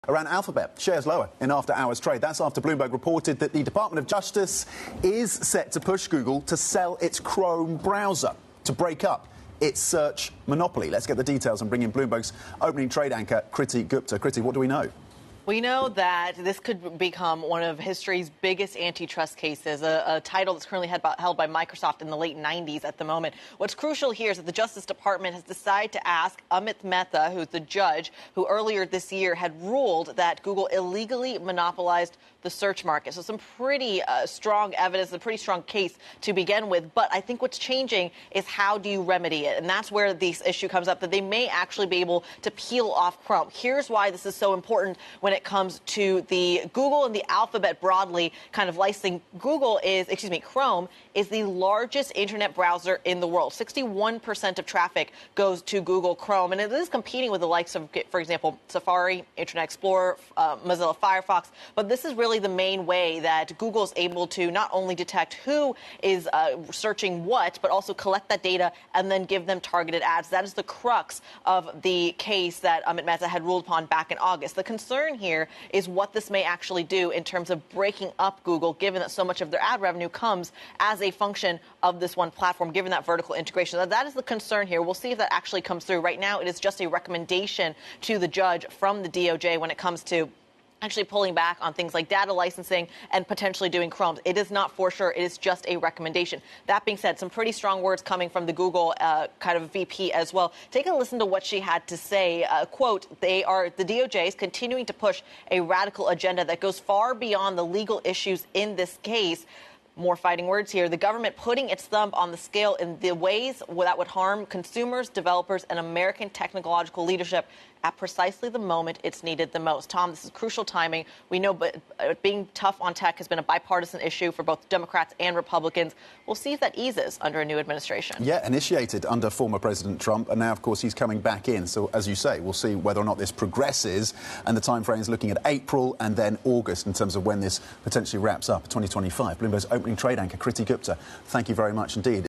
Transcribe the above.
Around Alphabet, shares lower in after-hours trade. That's after Bloomberg reported that the Department of Justice is set to push Google to sell its Chrome browser to break up its search monopoly. Let's get the details and bring in Bloomberg's opening trade anchor, Kriti Gupta. Kriti, what do we know? We know that this could become one of history's biggest antitrust cases, a title that's currently held by Microsoft in the late 90s at the moment. What's crucial here is that the Justice Department has decided to ask Amit Mehta, who's the judge, who earlier this year had ruled that Google illegally monopolized the search market. So some pretty strong evidence, a pretty strong case to begin with. But I think what's changing is how do you remedy it? And that's where this issue comes up, that they may actually be able to peel off Chrome. Here's why this is so important when it comes to the Google and the Alphabet broadly kind of licensing. Chrome is the largest internet browser in the world. 61% of traffic goes to Google Chrome, and it is competing with the likes of, for example, Safari, Internet Explorer, Mozilla Firefox. But this is really the main way that Google is able to not only detect who is searching what, but also collect that data and then give them targeted ads. That is the crux of the case that Amit Mehta had ruled upon back in August. The concern here is what this may actually do in terms of breaking up Google, given that so much of their ad revenue comes as a function of this one platform, given that vertical integration. That is the concern here. We'll see if that actually comes through. Right now, it is just a recommendation to the judge from the DOJ when it comes to actually pulling back on things like data licensing and potentially doing Chrome. It is not for sure. It is just a recommendation. That being said, some pretty strong words coming from the Google kind of VP as well. Take a listen to what she had to say. Quote, the DOJ is continuing to push a radical agenda that goes far beyond the legal issues in this case. More fighting words here. The government putting its thumb on the scale in the ways that would harm consumers, developers, and American technological leadership at precisely the moment it's needed the most. Tom, this is crucial timing. We know, but being tough on tech has been a bipartisan issue for both Democrats and Republicans. We'll see if that eases under a new administration. Yeah, initiated under former President Trump, and now, of course, he's coming back in. So, as you say, we'll see whether or not this progresses, and the time frame is looking at April and then August in terms of when this potentially wraps up, 2025. Bloomberg's opening trade anchor, Kriti Gupta, thank you very much indeed.